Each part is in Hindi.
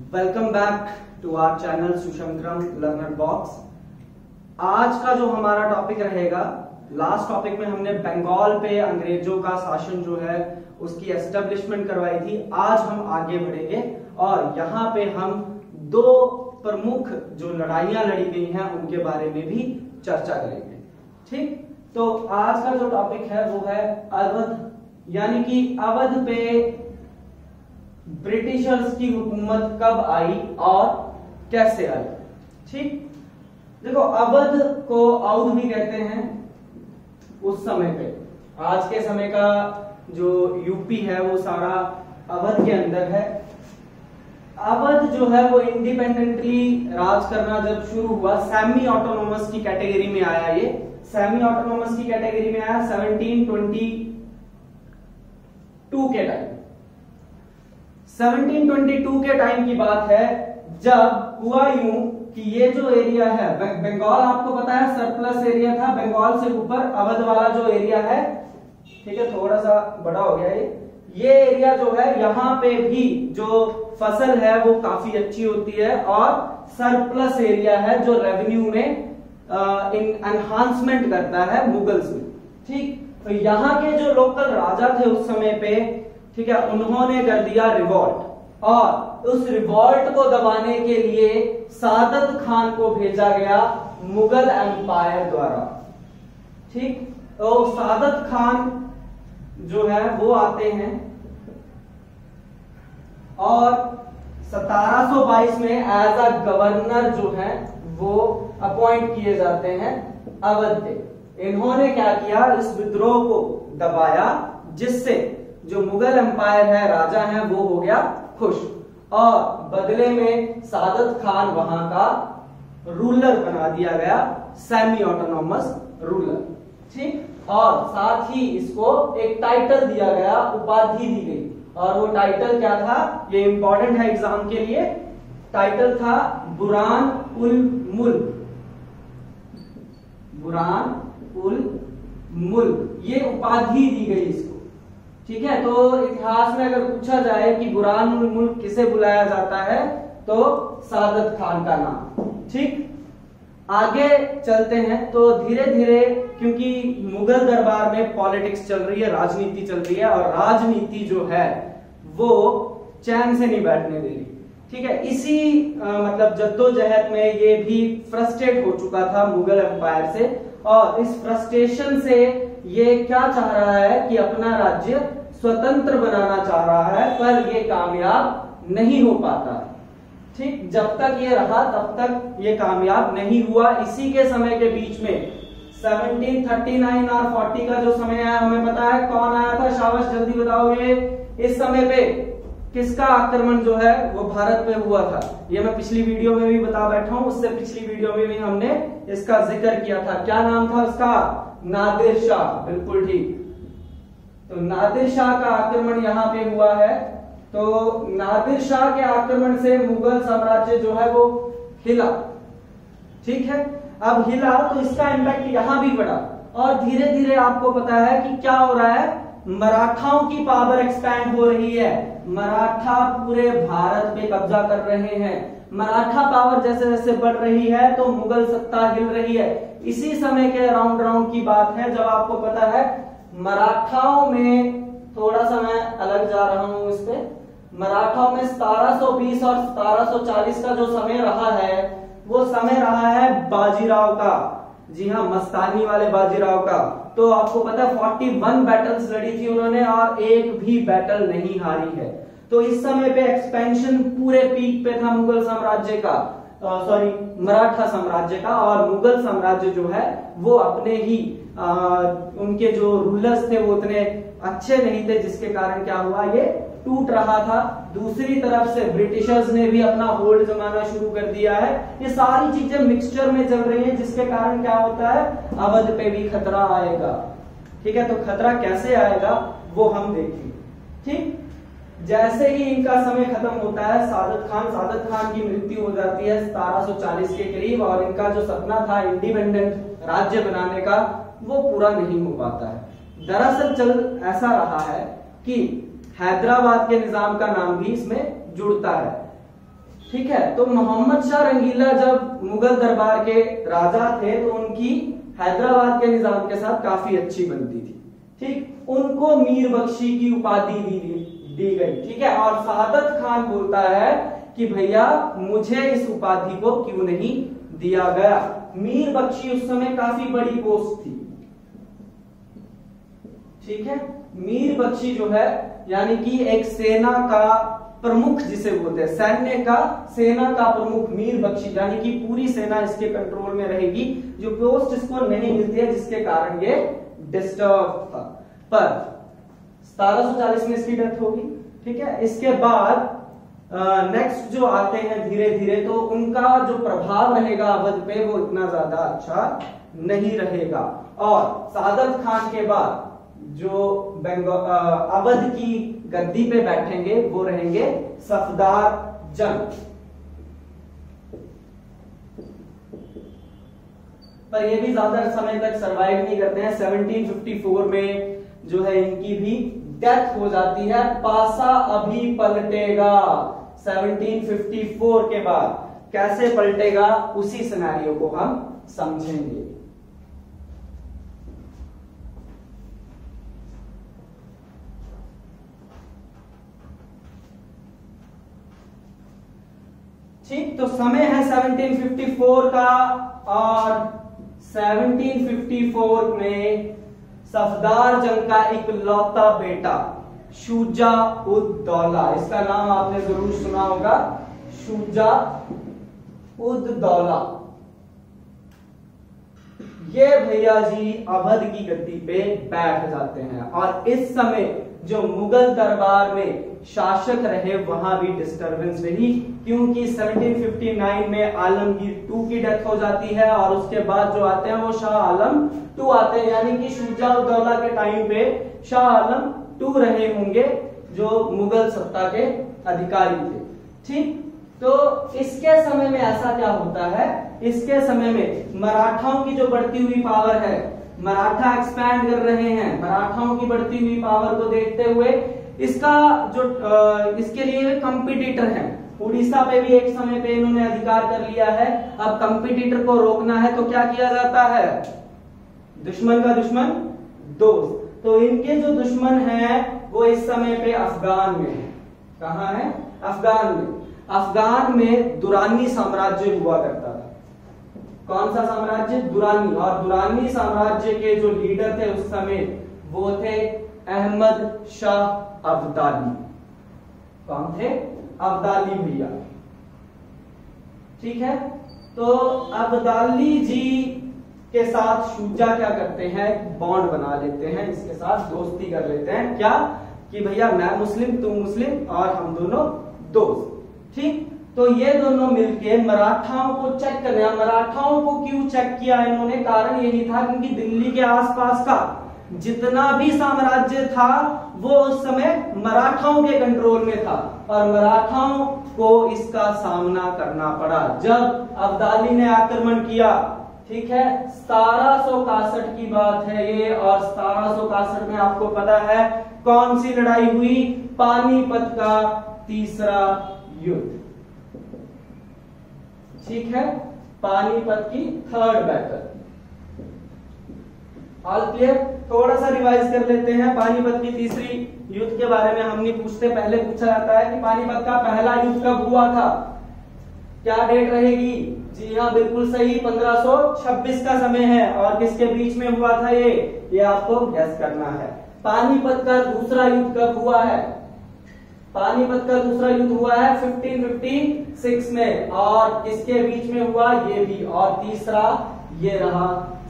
Welcome back to our channel सुशंकरम लर्नर बॉक्स। आज का जो हमारा टॉपिक रहेगा, लास्ट टॉपिक में हमने बंगाल पे अंग्रेजों का शासन जो है उसकी एस्टेब्लिशमेंट करवाई थी। आज हम आगे बढ़ेंगे और यहाँ पे हम दो प्रमुख जो लड़ाइयां लड़ी गई हैं उनके बारे में भी चर्चा करेंगे। ठीक, तो आज का जो टॉपिक है वो है अवध, यानी कि अवध पे ब्रिटिशर्स की हुकूमत कब आई और कैसे आई। ठीक, देखो अवध को औध भी कहते हैं उस समय पे। आज के समय का जो यूपी है वो सारा अवध के अंदर है। अवध जो है वो इंडिपेंडेंटली राज करना जब शुरू हुआ, सेमी ऑटोनोमस की कैटेगरी में आया। ये सेमी ऑटोनोमस की कैटेगरी में आया 1722 के टाइम। 1722 के टाइम की बात है जब हुआ यूं कि ये जो एरिया है बंगाल, आपको पता है सरप्लस एरिया था। बंगाल से ऊपर अवध वाला जो एरिया है, ठीक है, थोड़ा सा बड़ा हो गया ये एरिया जो है, यहाँ पे भी जो फसल है वो काफी अच्छी होती है और सरप्लस एरिया है जो रेवेन्यू में एनहांसमेंट करता है मुगल्स में। ठीक, तो यहाँ के जो लोकल राजा थे उस समय पे, ठीक है, उन्होंने कर दिया रिवॉल्ट और उस रिवॉल्ट को दबाने के लिए सादत खान को भेजा गया मुगल एम्पायर द्वारा। ठीक, तो सादत खान जो है वो आते हैं और 1722 में एज अ गवर्नर जो है वो अपॉइंट किए जाते हैं अवध पे। इन्होंने क्या किया, इस विद्रोह को दबाया जिससे जो मुगल एम्पायर है, राजा है, वो हो गया खुश और बदले में सादत खान वहां का रूलर बना दिया गया, सेमी ऑटोनोमस रूलर। ठीक, और साथ ही इसको एक टाइटल दिया गया, उपाधि दी गई। और वो टाइटल क्या था, ये इंपॉर्टेंट है एग्जाम के लिए। टाइटल था बुरहान उल मुल्क। बुरहान उल मुल्क, ये उपाधि दी गई इसको। ठीक है, तो इतिहास में अगर पूछा जाए कि बुरहान उल मुल्क किसे बुलाया जाता है तो सादत खान का नाम। ठीक, आगे चलते हैं तो धीरे धीरे, क्योंकि मुगल दरबार में पॉलिटिक्स चल रही है, राजनीति चल रही है और राजनीति जो है वो चैन से नहीं बैठने दे रही। ठीक है, इसी मतलब जद्दोजहद में ये भी फ्रस्ट्रेट हो चुका था मुगल एम्पायर से और इस फ्रस्ट्रेशन से ये क्या चाह रहा है कि अपना राज्य स्वतंत्र बनाना चाह रहा है, पर ये कामयाब नहीं हो पाता। ठीक, जब तक ये रहा तब तक ये कामयाब नहीं हुआ। इसी के समय के बीच में 1739 और 40 का जो समय आया, हमें पता है कौन आया था, शाबाश जल्दी बताओगे। इस समय पे किसका आक्रमण जो है वो भारत पे हुआ था, ये मैं पिछली वीडियो में भी बता बैठा हूं। उससे पिछली वीडियो में भी हमने इसका जिक्र किया था। क्या नाम था उसका, नादिर शाह। बिल्कुल ठीक, तो नादिर शाह का आक्रमण यहाँ पे हुआ है। तो नादिर शाह के आक्रमण से मुगल साम्राज्य जो है वो हिला। ठीक है, अब हिला तो इसका इम्पैक्ट यहाँ भी पड़ा और धीरे धीरे आपको पता है कि क्या हो रहा है, मराठाओं की पावर एक्सपैंड हो रही है। मराठा पूरे भारत पे कब्जा कर रहे हैं। मराठा पावर जैसे जैसे बढ़ रही है तो मुगल सत्ता हिल रही है। इसी समय के राउंड की बात है जब आपको पता है मराठाओं में, थोड़ा सा मैं अलग जा रहा हूं इस पे, मराठाओं में 1720 और 1740 का जो समय रहा है वो समय रहा है बाजीराव का। जी हाँ, मस्तानी वाले बाजीराव का। तो आपको पता है 41 बैटल्स लड़ी थी उन्होंने और एक भी बैटल नहीं हारी है। तो इस समय पे एक्सपेंशन पूरे पीक पे था मुगल साम्राज्य का, सॉरी मराठा साम्राज्य का। और मुगल साम्राज्य जो है वो अपने ही उनके जो रूलर्स थे वो उतने अच्छे नहीं थे, जिसके कारण क्या हुआ, ये टूट रहा था। दूसरी तरफ से ब्रिटिशर्स ने भी अपना होल्ड जमाना शुरू कर दिया है। ये सारी चीजें मिक्सचर में चल रही हैं, जिसके कारण क्या होता है, अवध पे भी खतरा आएगा। ठीक है, तो खतरा कैसे आएगा वो हम देखेंगे। ठीक, जैसे ही इनका समय खत्म होता है, सादत खान की मृत्यु हो जाती है 1740 के करीब और इनका जो सपना था इंडिपेंडेंट राज्य बनाने का वो पूरा नहीं हो पाता है। दरअसल चल ऐसा रहा है कि हैदराबाद के निजाम का नाम भी इसमें जुड़ता है। ठीक है। तो मोहम्मद शाह रंगीला जब मुगल दरबार के राजा थे तो उनकी हैदराबाद के निजाम के साथ काफी अच्छी बनती थी, ठीक। उनको मीर बख्शी की उपाधि दी गई, ठीक है। और सादत खान बोलता है कि भैया मुझे इस उपाधि को क्यों नहीं दिया गया। मीर बख्शी उस समय काफी बड़ी पोस्ट थी, ठीक है। मीर बख्शी जो है यानी कि एक सेना का प्रमुख जिसे बोलते हैं, सेना का प्रमुख मीर बख्शी, यानी कि पूरी सेना इसके कंट्रोल में रहेगी, जो पोस्ट इसको नहीं मिलती है जिसके कारण ये डिस्टर्ब था। पर 1740 में इसकी डेथ होगी, ठीक है। इसके बाद नेक्स्ट जो आते हैं धीरे धीरे, तो उनका जो प्रभाव रहेगा अवध पे वो इतना ज्यादा अच्छा नहीं रहेगा। और सादत खान के बाद जो अवध की गद्दी पे बैठेंगे वो रहेंगे सफदर जंग। पर ये भी ज्यादा समय तक सरवाइव नहीं करते हैं। 1754 में जो है इनकी भी डेथ हो जाती है। पासा अभी पलटेगा 1754 के बाद। कैसे पलटेगा उसी सिनेरियो को हम समझेंगे। ठीक, तो समय है 1754 का, और 1754 में सफदर जंग का इकलौता बेटा शुजा उद दौला, इसका नाम आपने जरूर सुना होगा, शुजा उद दौला, ये भैया जी अवध की गद्दी पे बैठ जाते हैं। और इस समय जो मुगल दरबार में शासक रहे वहां भी डिस्टरबेंस रही, क्योंकि 1759 में आलमगीर 2 की डेथ हो जाती है, और उसके बाद जो आते हैं वो शाह आलम 2 आते हैं, यानी कि शुजा उद दौला के टाइम पे शाह आलम 2 रहे होंगे जो मुगल सत्ता के अधिकारी थे, ठीक। तो इसके समय में ऐसा क्या होता है, इसके समय में मराठाओं की जो बढ़ती हुई पावर है, मराठा एक्सपैंड कर रहे हैं, मराठाओं की बढ़ती हुई पावर को देखते हुए इसका जो इसके लिए कंपटीटर हैं, उड़ीसा पे भी एक समय पे इन्होंने अधिकार कर लिया है। अब कंपटीटर को रोकना है तो क्या किया जाता है, दुश्मन का दुश्मन दोस्त। तो इनके जो दुश्मन हैं वो इस समय पे अफगान में है। कहां है, अफगान में। अफगान में दुरानी साम्राज्य हुआ करता था। कौन सा साम्राज्य, दुरानी। और दुरानी साम्राज्य के जो लीडर थे उस समय वो थे अहमद शाह अब्दाली। कौन थे, अब्दाली भैया, ठीक है। तो अब्दाली जी के साथ शुजा क्या करते हैं, बॉन्ड बना लेते हैं, इसके साथ दोस्ती कर लेते हैं। क्या कि भैया मैं मुस्लिम तुम मुस्लिम और हम दोनों दोस्त, ठीक। तो ये दोनों मिलके मराठाओं को चेक करने, मराठाओं को क्यों चेक किया इन्होंने, कारण यही था क्योंकि दिल्ली के आसपास का जितना भी साम्राज्य था वो उस समय मराठाओं के कंट्रोल में था, और मराठाओं को इसका सामना करना पड़ा जब अब्दाली ने आक्रमण किया, ठीक है। 1761 की बात है ये, और 1761 में आपको पता है कौन सी लड़ाई हुई, पानीपत का तीसरा युद्ध, ठीक है, पानीपत की 3rd बैटल। All clear. थोड़ा सा रिवाइज कर लेते हैं। पानीपत की तीसरी युद्ध के बारे में हम नहीं पूछते, पहले पूछा जाता है कि पानीपत का पहला युद्ध कब हुआ था, क्या डेट रहेगी। जी हाँ, बिल्कुल सही, 1526 का समय है। और किसके बीच में हुआ था ये आपको गैस करना है। पानीपत का दूसरा युद्ध कब हुआ है, पानीपत का दूसरा युद्ध हुआ है 1556 में, और किसके बीच में हुआ, ये भी। और तीसरा ये रहा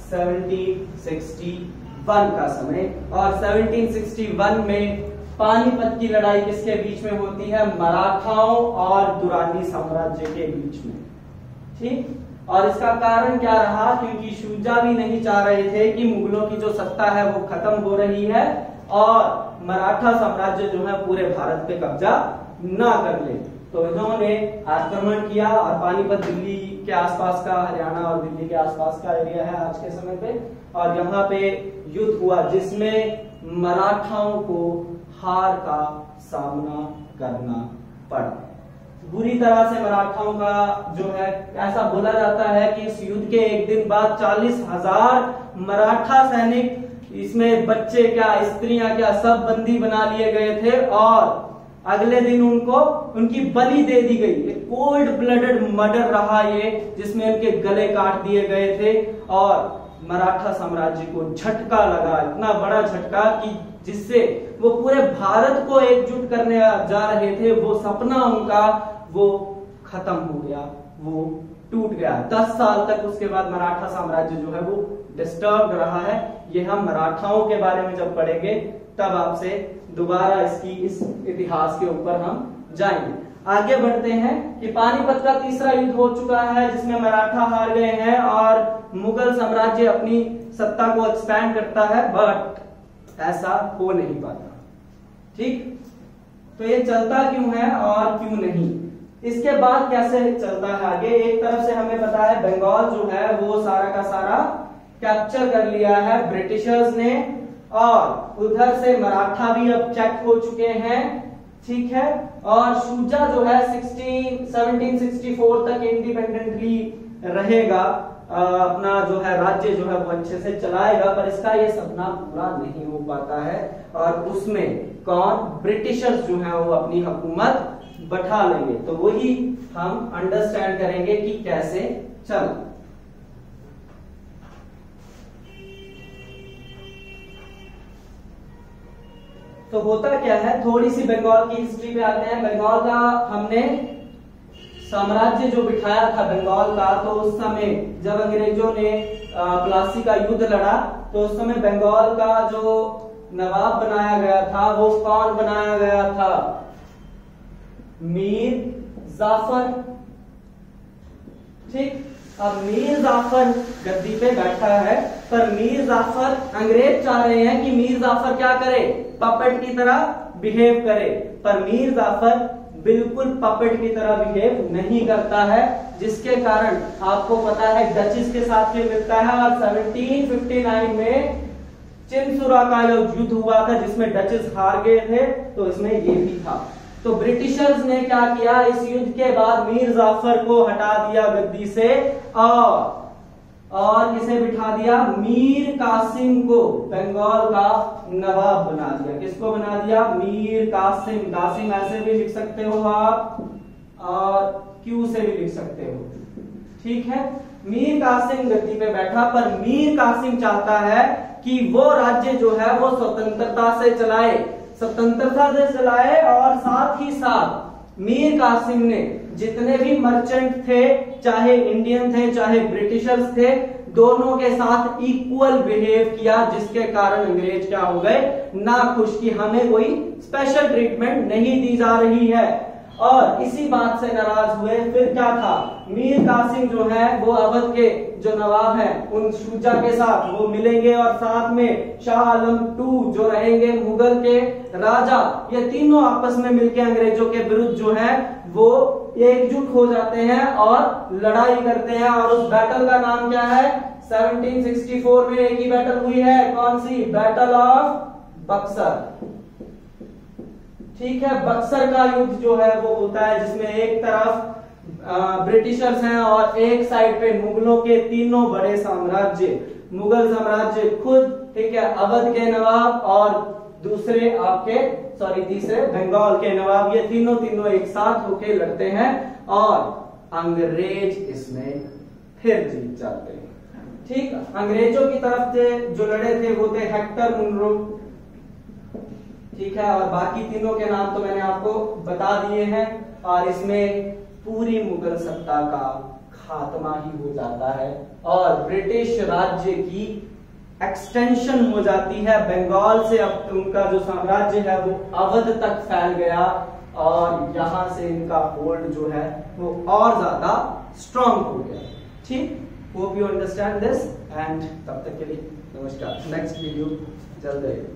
1761 का समय, और 1761 में पानीपत की लड़ाई किसके बीच में होती है, मराठाओं और दुरानी साम्राज्य के बीच में, ठीक। और इसका कारण क्या रहा, क्योंकि शुजा भी नहीं चाह रहे थे कि मुगलों की जो सत्ता है वो खत्म हो रही है और मराठा साम्राज्य जो है पूरे भारत पे कब्जा ना कर ले। तो इन्होंने आक्रमण किया, और पानीपत दिल्ली के आसपास का, हरियाणा और दिल्ली के आसपास का एरिया है आज के समय पे, और यहाँ पे युद्ध हुआ जिसमें मराठाओं को हार का सामना करना पड़ा। बुरी तरह से मराठाओं का जो है, ऐसा बोला जाता है कि इस युद्ध के एक दिन बाद 40,000 मराठा सैनिक, इसमें बच्चे क्या स्त्रियां क्या सब बंदी बना लिए गए थे और अगले दिन उनको उनकी बलि दे दी गई। कोल्ड ब्लडेड मर्डर रहा ये, जिसमें उनके गले काट दिए गए थे और मराठा साम्राज्य को झटका लगा, इतना बड़ा झटका कि जिससे वो पूरे भारत को एकजुट करने जा रहे थे, वो सपना उनका वो खत्म हो गया, वो टूट गया। 10 साल तक उसके बाद मराठा साम्राज्य जो है वो डिस्टर्ब रहा है। ये हम मराठाओं के बारे में जब पढ़ेंगे तब आपसे दोबारा इस इतिहास के ऊपर हम जाएंगे। आगे बढ़ते हैं कि पानीपत का तीसरा युद्ध हो चुका है, जिसमें मराठा हार गए हैं और मुगल साम्राज्य अपनी सत्ता को एक्सपैंड करता है, बट ऐसा हो नहीं पाता। ठीक, तो ये चलता क्यों है और क्यों नहीं, इसके बाद कैसे चलता है आगे। एक तरफ से हमें पता है बंगाल जो है वो सारा का सारा कैप्चर कर लिया है ब्रिटिशर्स ने, और उधर से मराठा भी अब चेक हो चुके हैं। ठीक है, और शुजा जो है 1764 तक इंडिपेंडेंटली रहेगा, अपना जो है राज्य जो है वो अच्छे से चलाएगा, पर इसका ये सपना पूरा नहीं हो पाता है और उसमें कौन, ब्रिटिशर्स जो है वो अपनी हुकूमत बैठा लेंगे। तो वही हम अंडरस्टैंड करेंगे कि कैसे चला। तो होता क्या है, थोड़ी सी बंगाल की हिस्ट्री पे आते हैं। बंगाल का हमने साम्राज्य जो बिठाया था बंगाल का, तो उस समय जब अंग्रेजों ने प्लासी का युद्ध लड़ा, तो उस समय बंगाल का जो नवाब बनाया गया था वो कौन बनाया गया था, मीर जाफर। ठीक, अब मीर जाफर गद्दी पे बैठा है, पर मीर जाफर, अंग्रेज चाह रहे हैं कि मीर जाफर क्या करे, पपेट की तरह बिहेव करे, पर मीर जाफर बिल्कुल पपेट की तरह बिहेव नहीं करता है, जिसके कारण आपको पता है डचेस के साथ में मिलता है। और 1759 में चिनसुरा का युद्ध हुआ था जिसमें डचेस हार गए थे, तो इसमें ये भी था। तो ब्रिटिशर्स ने क्या किया, इस युद्ध के बाद मीर जाफर को हटा दिया गद्दी से और किसे बिठा दिया, मीर कासिम को बंगाल का नवाब बना दिया। किसको बना दिया, मीर कासिम। कासिम ऐसे भी लिख सकते हो आप और क्यू से भी लिख सकते हो। ठीक है, मीर कासिम गद्दी पे बैठा, पर मीर कासिम चाहता है कि वो राज्य जो है वो स्वतंत्रता से चलाए, और साथ ही साथ मीर कासिम ने जितने भी मर्चेंट थे, चाहे इंडियन थे चाहे ब्रिटिशर्स थे, दोनों के साथ इक्वल बिहेव किया, जिसके कारण अंग्रेज क्या हो गए, नाखुश कि हमें कोई स्पेशल ट्रीटमेंट नहीं दी जा रही है, और इसी बात से नाराज हुए। फिर क्या था, मीर कासिम जो है वो अवध के जो नवाब हैं उन शुजा के साथ वो मिलेंगे, और साथ में शाह आलम II जो रहेंगे मुगल के राजा, ये तीनों आपस में मिलकर अंग्रेजों के विरुद्ध जो है वो एकजुट हो जाते हैं और लड़ाई करते हैं। और उस बैटल का नाम क्या है, 1764 में एक ही बैटल हुई है, कौन सी, बैटल ऑफ बक्सर। ठीक है, बक्सर का युद्ध जो है वो होता है, जिसमें एक तरफ ब्रिटिशर्स हैं और एक साइड पे मुगलों के तीनों बड़े साम्राज्य, मुगल साम्राज्य खुद, ठीक है, अवध के नवाब और तीसरे बंगाल के नवाब, ये तीनों एक साथ होके लड़ते हैं और अंग्रेज इसमें फिर जीत जाते हैं। ठीक, अंग्रेजों की तरफ से जो लड़े थे वो थे हेक्टर मुनरो, ठीक है, और बाकी तीनों के नाम तो मैंने आपको बता दिए हैं, और इसमें पूरी मुगल सत्ता का खात्मा ही हो जाता है और ब्रिटिश राज्य की एक्सटेंशन हो जाती है। बंगाल से अब उनका जो साम्राज्य है वो अवध तक फैल गया और यहां से इनका होल्ड जो है वो और ज्यादा स्ट्रांग हो गया। ठीक, hope you understand this, and तब तक के लिए नमस्कार। नेक्स्ट वीडियो जल्द आएगा।